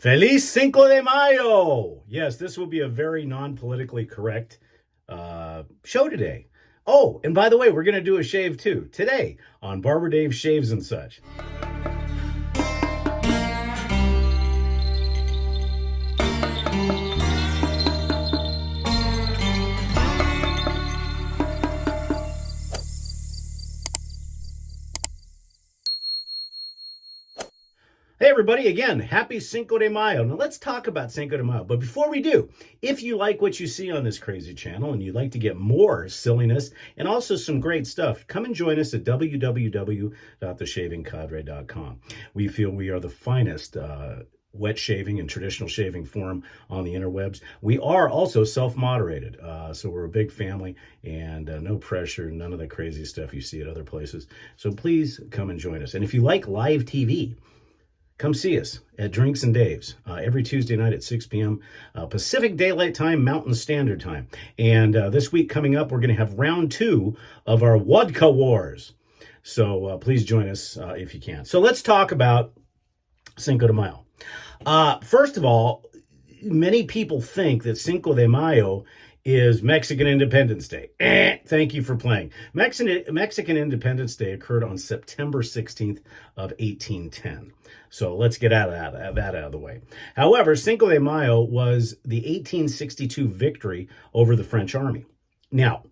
Feliz Cinco de Mayo! Yes, this will be a very non-politically correct show today. Oh, and by the way, we're going to do a shave too today on Barber Dave Shaves and Such. Hey everybody, again, happy Cinco de Mayo. Now let's talk about Cinco de Mayo. But before we do, if you like what you see on this crazy channel and you'd like to get more silliness and also some great stuff, come and join us at www.theshavingcadre.com. We feel we are the finest wet shaving and traditional shaving forum on the interwebs. We are also self-moderated, so we're a big family and no pressure, none of the crazy stuff you see at other places. So please come and join us. And if you like live TV, come see us at Drinks and Dave's every Tuesday night at 6 p.m. Pacific Daylight Time, Mountain Standard Time. And this week coming up, we're going to have round 2 of our Vodka Wars. So please join us if you can. So let's talk about Cinco de Mayo. First of all, many people think that Cinco de Mayo is Mexican Independence Day. Thank you for playing. Mexican Independence Day occurred on September 16th of 1810. So let's get that out of the way. However, Cinco de Mayo was the 1862 victory over the French army. Now,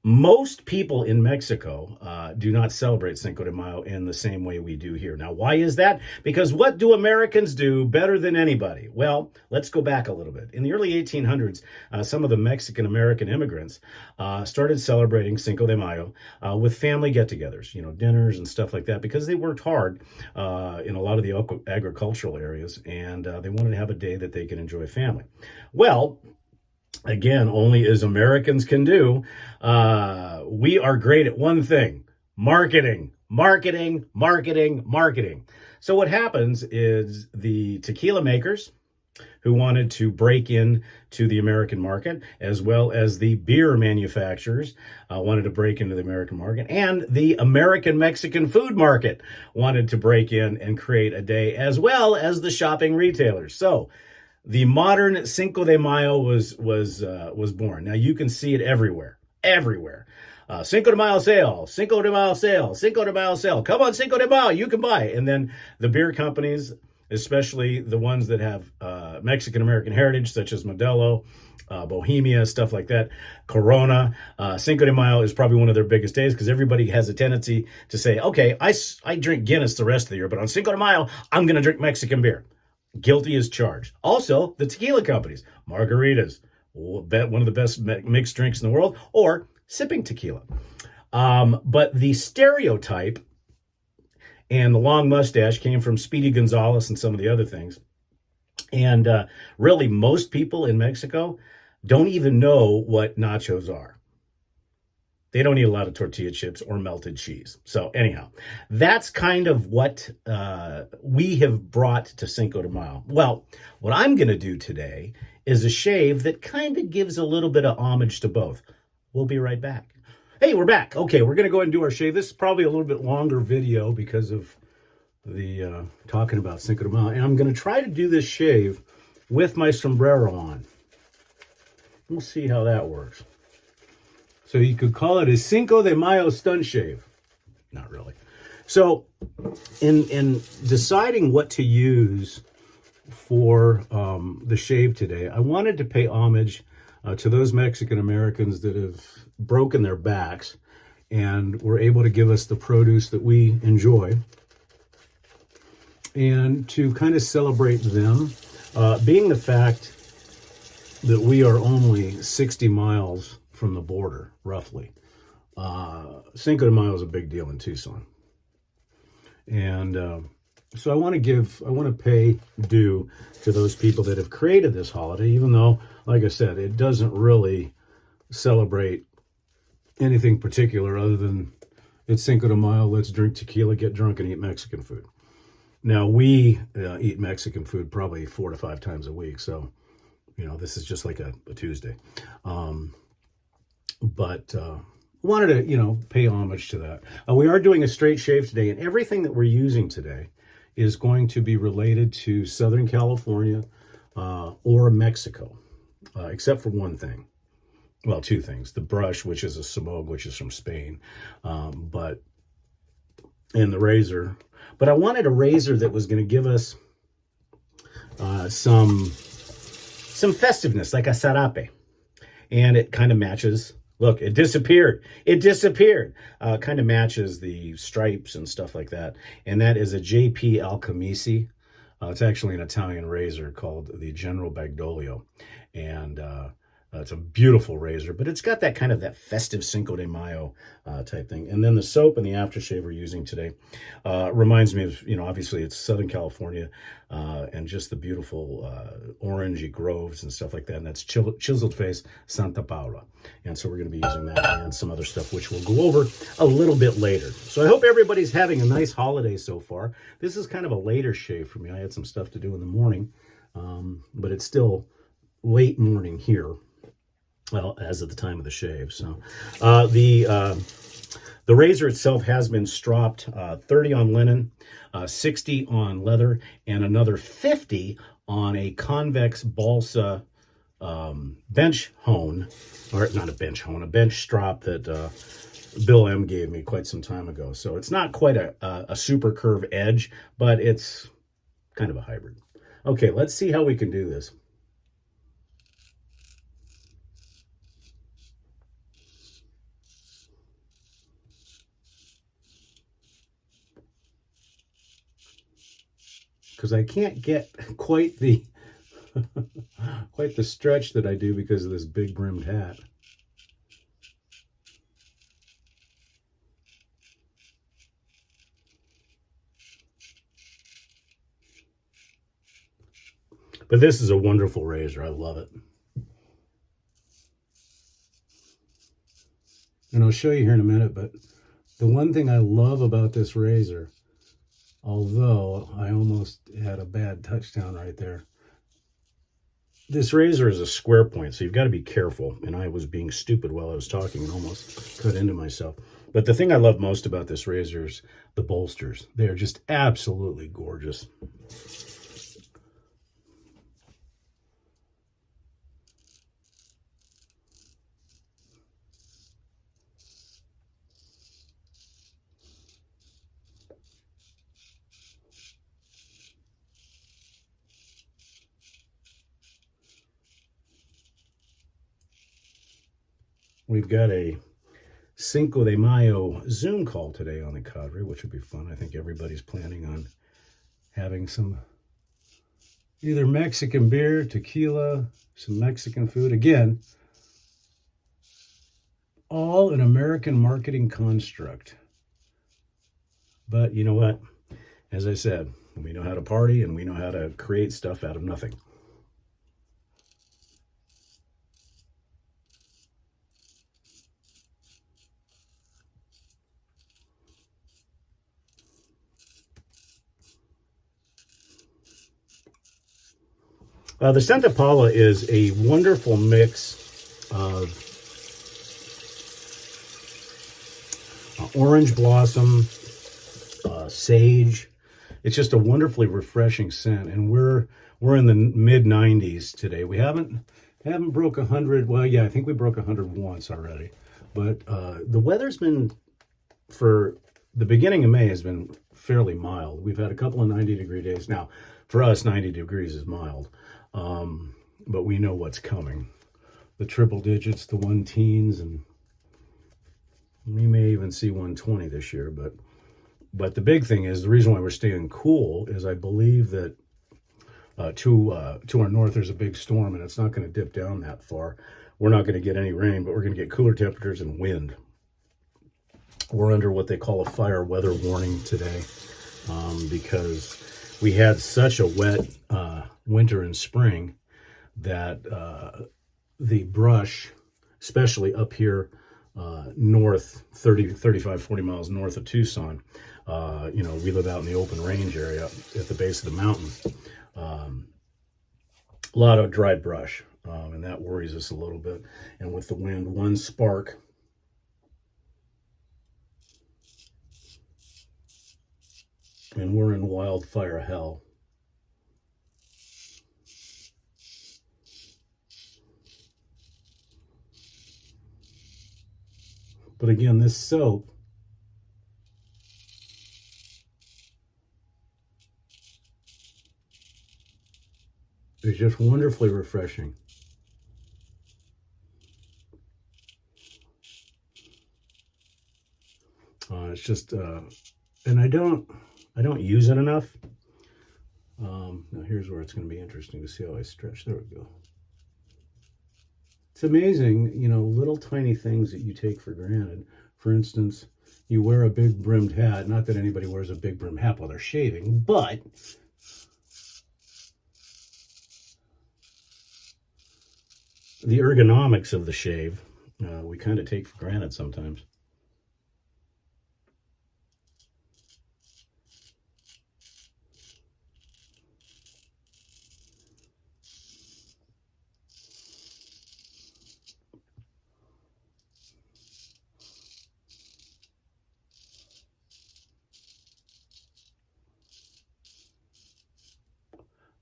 most people in Mexico do not celebrate Cinco de Mayo in the same way we do here. Now, why is that? Because what do Americans do better than anybody? Well, let's go back a little bit. In the early 1800s, some of the Mexican-American immigrants started celebrating Cinco de Mayo with family get-togethers, dinners and stuff like that, because they worked hard in a lot of the agricultural areas, and they wanted to have a day that they could enjoy family. Well, again, only as Americans can do, we are great at one thing: marketing. So what happens is the tequila makers, who wanted to break in to the American market, as well as the beer manufacturers wanted to break into the American market, and the American Mexican food market wanted to break in and create a day, as well as the shopping retailers. So the modern Cinco de Mayo was born. Now you can see it everywhere. Cinco de Mayo sale, Cinco de Mayo sale, Cinco de Mayo sale. Come on, Cinco de Mayo, you can buy. And then the beer companies, especially the ones that have Mexican-American heritage, such as Modelo, Bohemia, stuff like that, Corona. Cinco de Mayo is probably one of their biggest days because everybody has a tendency to say, okay, I drink Guinness the rest of the year, but on Cinco de Mayo, I'm going to drink Mexican beer. Guilty as charged. Also, the tequila companies, margaritas, one of the best mixed drinks in the world, or sipping tequila. But the stereotype and the long mustache came from Speedy Gonzalez and some of the other things. And really, most people in Mexico don't even know what nachos are. They don't eat a lot of tortilla chips or melted cheese. So anyhow, that's kind of what we have brought to Cinco de Mayo. Well, what I'm going to do today is a shave that kind of gives a little bit of homage to both. We'll be right back. Hey, we're back. Okay, we're going to go ahead and do our shave. This is probably a little bit longer video because of the talking about Cinco de Mayo. And I'm going to try to do this shave with my sombrero on. We'll see how that works. So you could call it a Cinco de Mayo stunt shave. Not really. So in deciding what to use for the shave today, I wanted to pay homage to those Mexican Americans that have broken their backs and were able to give us the produce that we enjoy, and to kind of celebrate them, being the fact that we are only 60 miles from the border, roughly. Cinco de Mayo is a big deal in Tucson. And so I want to pay due to those people that have created this holiday, even though, like I said, it doesn't really celebrate anything particular other than it's Cinco de Mayo, let's drink tequila, get drunk, and eat Mexican food. Now, we eat Mexican food probably 4 to 5 times a week, so, this is just like a Tuesday. But wanted to, pay homage to that. We are doing a straight shave today, and everything that we're using today is going to be related to Southern California or Mexico, except for one thing. Well, two things. The brush, which is a Samog, which is from Spain, but and the razor. But I wanted a razor that was going to give us some festiveness, like a sarape. And it kind of matches. Look, it disappeared. It disappeared. Kind of matches the stripes and stuff like that. And that is a JP Alchemisi. It's actually an Italian razor called the General Bagdolio. And it's a beautiful razor, but it's got that kind of that festive Cinco de Mayo type thing. And then the soap and the aftershave we're using today reminds me of, obviously it's Southern California and just the beautiful orangey groves and stuff like that. And that's Chiseled Face Santa Paula. And so we're going to be using that and some other stuff, which we'll go over a little bit later. So I hope everybody's having a nice holiday so far. This is kind of a later shave for me. I had some stuff to do in the morning, but it's still late morning here. Well, as of the time of the shave. So the razor itself has been stropped 30 on linen, 60 on leather, and another 50 on a convex balsa bench hone, or not a bench hone, a bench strop that Bill M gave me quite some time ago. So it's not quite a super curve edge, but it's kind of a hybrid. Okay, let's see how we can do this. Because I can't get quite the quite the stretch that I do because of this big brimmed hat. But this is a wonderful razor. I love it. And I'll show you here in a minute, but the one thing I love about this razor, although I almost had a bad touchdown right there, this razor is a square point, so you've got to be careful. And I was being stupid while I was talking and almost cut into myself. But the thing I love most about this razor is the bolsters. They are just absolutely gorgeous. We've got a Cinco de Mayo Zoom call today on the Cadre, which would be fun. I think everybody's planning on having some either Mexican beer, tequila, some Mexican food. Again, all an American marketing construct. But you know what? As I said, we know how to party and we know how to create stuff out of nothing. The Santa Paula is a wonderful mix of orange blossom, sage. It's just a wonderfully refreshing scent, and we're in the mid 90s today. We haven't broke 100. Well, yeah, I think we broke 100 once already, but the weather's been, for the beginning of May, has been fairly mild. We've had a couple of 90-degree days. Now, for us, 90 degrees is mild. But we know what's coming. The triple digits, the 1-teens, and we may even see 120 this year. But the big thing is, the reason why we're staying cool is I believe that to our north there's a big storm, and it's not going to dip down that far. We're not going to get any rain, but we're going to get cooler temperatures and wind. We're under what they call a fire weather warning today because we had such a wet winter and spring that the brush, especially up here north, 35, 40 miles north of Tucson, we live out in the open range area at the base of the mountain. A lot of dried brush, and that worries us a little bit. And with the wind, one spark and we're in wildfire hell. But again, this soap is just wonderfully refreshing. It's just, and I don't use it enough. Now here's where it's going to be interesting to see how I stretch. There we go. It's amazing, you know, little tiny things that you take for granted. For instance, you wear a big brimmed hat. Not that anybody wears a big brimmed hat while they're shaving, but the ergonomics of the shave, we kind of take for granted sometimes.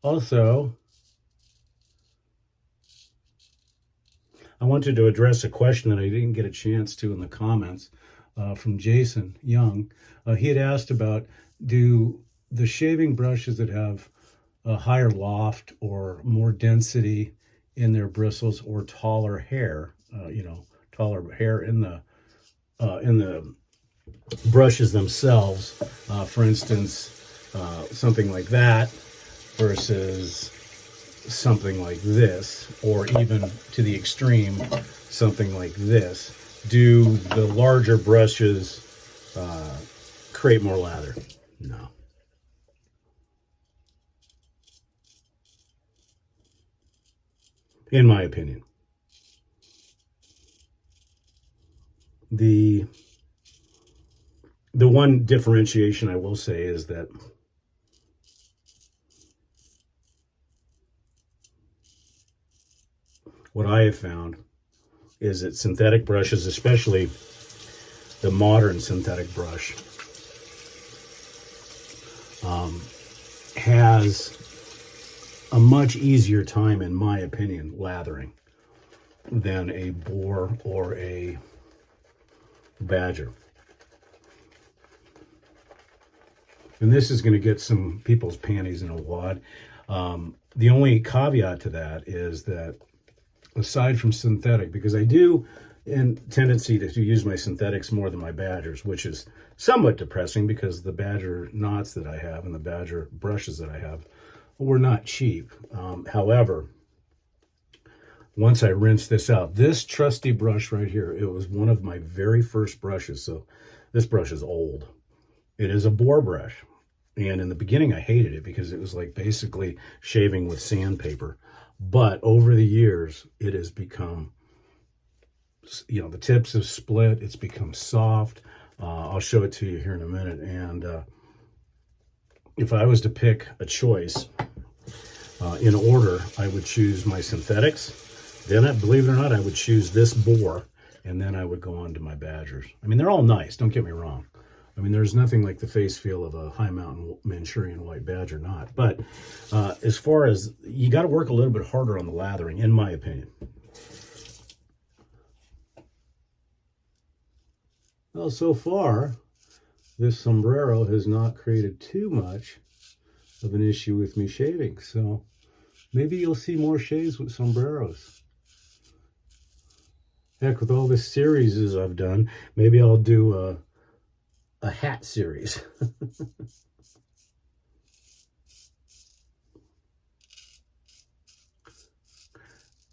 Also, I wanted to address a question that I didn't get a chance to in the comments from Jason Young. He had asked about, do the shaving brushes that have a higher loft or more density in their bristles or taller hair, taller hair in the brushes themselves, for instance, something like that versus something like this, or even to the extreme, something like this. Do the larger brushes create more lather? No. In my opinion. The one differentiation I will say is that what I have found is that synthetic brushes, especially the modern synthetic brush, has a much easier time, in my opinion, lathering than a boar or a badger. And this is going to get some people's panties in a wad. The only caveat to that is that, aside from synthetic, because I do in tendency to use my synthetics more than my badgers, which is somewhat depressing because the badger knots that I have and the badger brushes that I have were not cheap. However, once I rinsed this out, this trusty brush right here, it was one of my very first brushes. So this brush is old. It is a boar brush. And in the beginning, I hated it because it was like basically shaving with sandpaper. But over the years, it has become, the tips have split. It's become soft. I'll show it to you here in a minute. And if I was to pick a choice in order, I would choose my synthetics. Then, believe it or not, I would choose this boar, and then I would go on to my badgers. I mean, they're all nice. Don't get me wrong. I mean, there's nothing like the face feel of a high mountain Manchurian white badger knot. But as far as, you got to work a little bit harder on the lathering, in my opinion. Well, so far, this sombrero has not created too much of an issue with me shaving. So maybe you'll see more shaves with sombreros. Heck, with all the series I've done, maybe I'll do a hat series.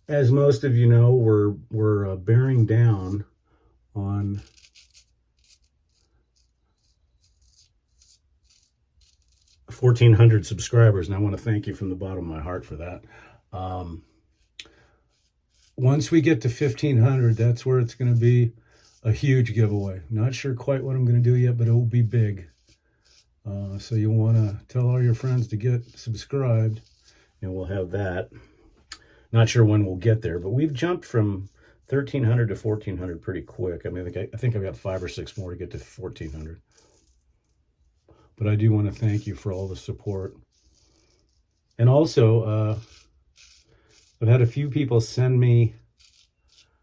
As most of you know, we're bearing down on $1,400 subscribers, and I want to thank you from the bottom of my heart for that. Once we get to 1,500, that's where it's going to be a huge giveaway. Not sure quite what I'm going to do yet, but it will be big. So you'll want to tell all your friends to get subscribed, and we'll have that. Not sure when we'll get there, but we've jumped from 1,300 to 1,400 pretty quick. I mean, I think I've got 5 or 6 more to get to 1,400. but I do want to thank you for all the support. And also, I've had a few people send me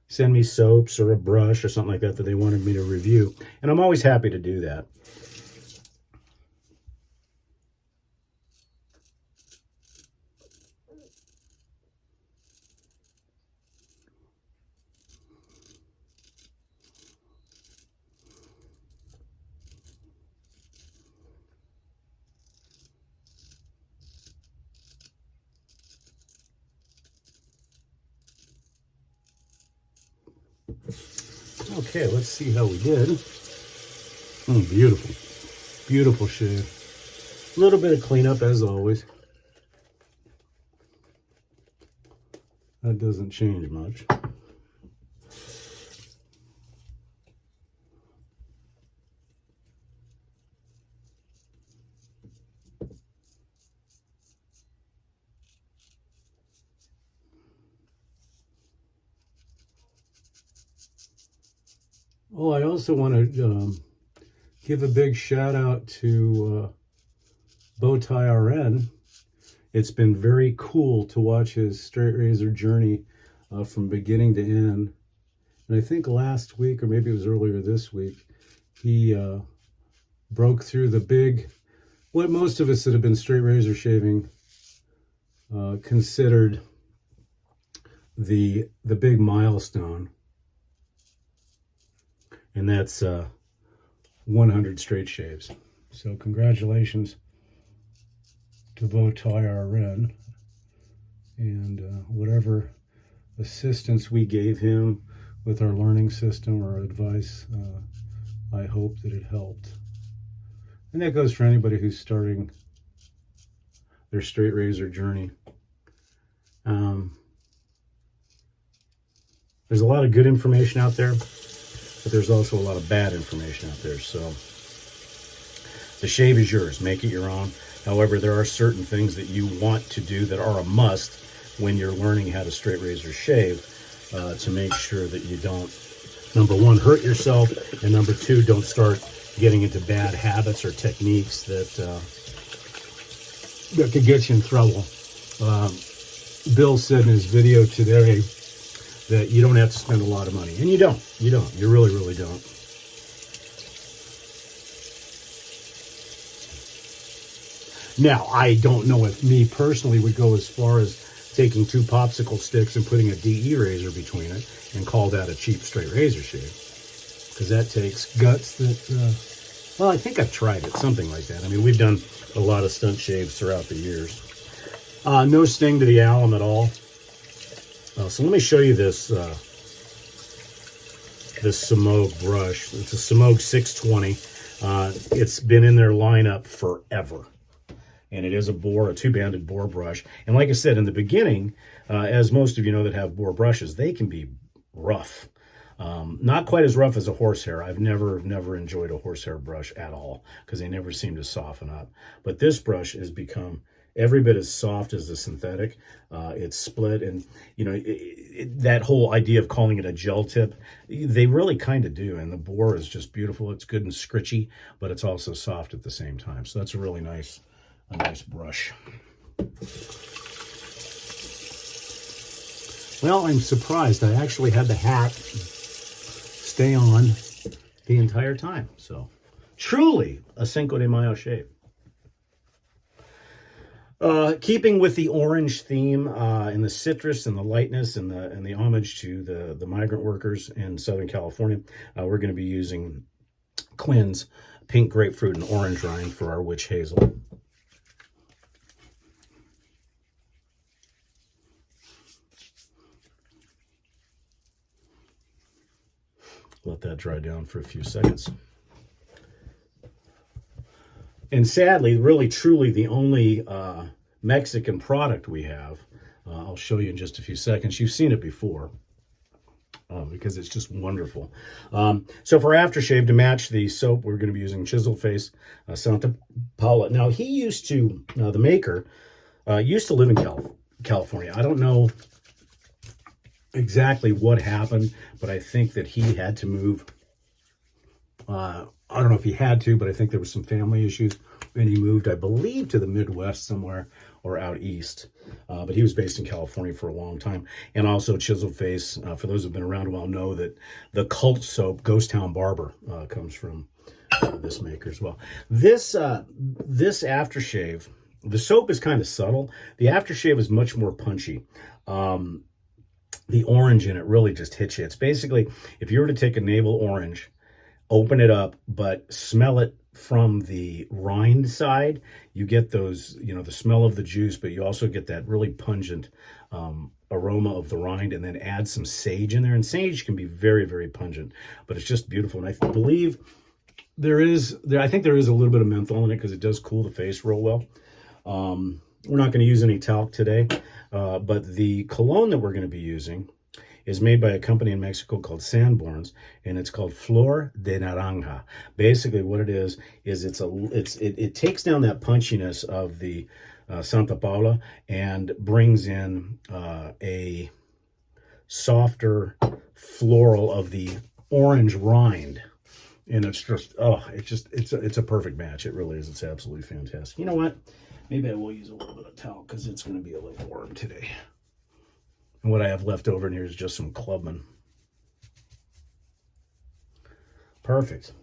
soaps or a brush or something like that they wanted me to review, and I'm always happy to do that. Okay, let's see how we did. Beautiful. Beautiful shave. A little bit of cleanup as always. That doesn't change much. Oh, I also want to give a big shout out to Bowtie RN. It's been very cool to watch his straight razor journey from beginning to end. And I think last week, or maybe it was earlier this week, he broke through the big, what most of us that have been straight razor shaving considered the big milestone. And that's 100 straight shaves. So congratulations to Bowtie RN, and whatever assistance we gave him with our learning system or advice, I hope that it helped. And that goes for anybody who's starting their straight razor journey. There's a lot of good information out there, but there's also a lot of bad information out there. So the shave is yours. Make it your own. However, there are certain things that you want to do that are a must when you're learning how to straight razor shave, to make sure that you don't, number one, hurt yourself, and number two, don't start getting into bad habits or techniques that could get you in trouble. Bill said in his video today that you don't have to spend a lot of money. And you don't. You really, really don't. Now, I don't know if me personally would go as far as taking 2 popsicle sticks and putting a DE razor between it and call that a cheap straight razor shave. Because that takes guts that, well, I think I've tried it, something like that. I mean, we've done a lot of stunt shaves throughout the years. No sting to the alum at all. So let me show you this this Samog brush. It's a Samog 620. It's been in their lineup forever. And it is a two-banded bore brush. And like I said in the beginning, as most of you know that have bore brushes, they can be rough. Not quite as rough as a horsehair. I've never enjoyed a horsehair brush at all because they never seem to soften up. But this brush has become every bit as soft as the synthetic. It's split, and you know that whole idea of calling it a gel tip, they really kind of do. And the bore is just beautiful. It's good and scritchy, but it's also soft at the same time. So that's a really nice brush. Well, I'm surprised. I actually had the hat stay on the entire time. So truly a Cinco de Mayo shave. Keeping with the orange theme and the citrus and the lightness and the homage to the migrant workers in Southern California, we're going to be using Quinn's pink grapefruit and orange rind for our witch hazel. Let that dry down for a few seconds. And sadly, really, truly, the only Mexican product we have, I'll show you in just a few seconds. You've seen it before because it's just wonderful. So for aftershave, to match the soap, we're going to be using Chisel Face Santa Paula. Now, he used to, the maker, used to live in California. I don't know exactly what happened, but I think that he had to move. I don't know if he had to, but I think there was some family issues and he moved, I believe, to the Midwest somewhere or out east. But he was based in California for a long time. And also Chisel Face, for those who've been around a while, know that the cult soap Ghost Town Barber comes from this maker as well. This aftershave, the soap is kind of subtle. The aftershave is much more punchy. The orange in it really just hits you. It's basically, if you were to take a navel orange, open it up, but smell it from the rind side, you get those, the smell of the juice, but you also get that really pungent aroma of the rind, and then add some sage in there. And sage can be very, very pungent, but it's just beautiful. And I believe I think there is a little bit of menthol in it because it does cool the face real well. We're not going to use any talc today, but the cologne that we're going to be using is made by a company in Mexico called Sanborns, and it's called Flor de Naranja. Basically, what it is it takes down that punchiness of the Santa Paula and brings in a softer floral of the orange rind. And it's just, it's a perfect match. It really is. It's absolutely fantastic. You know what? Maybe I will use a little bit of talc because it's going to be a little warm today. And what I have left over in here is just some Clubman. Perfect.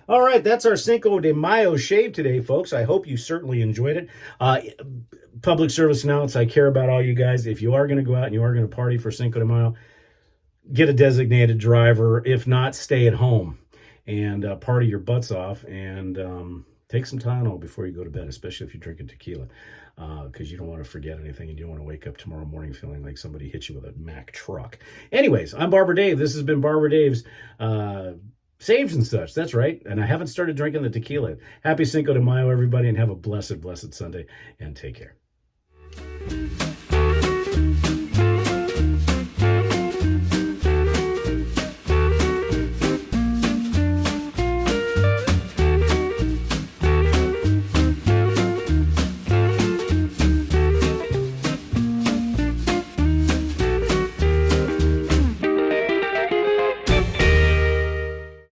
All right, that's our Cinco de Mayo shave today, folks. I hope you certainly enjoyed it. Public service announcement, I care about all you guys. If you are going to go out and you are going to party for Cinco de Mayo, get a designated driver. If not, stay at home and party your butts off, and take some Tylenol before you go to bed, especially if you're drinking tequila, because you don't want to forget anything, and you don't want to wake up tomorrow morning feeling like somebody hit you with a Mack truck. Anyways, I'm Barber Dave. This has been Barber Dave's Saves and Such. That's right, and I haven't started drinking the tequila. Happy Cinco de Mayo, everybody, and have a blessed, blessed Sunday, and take care.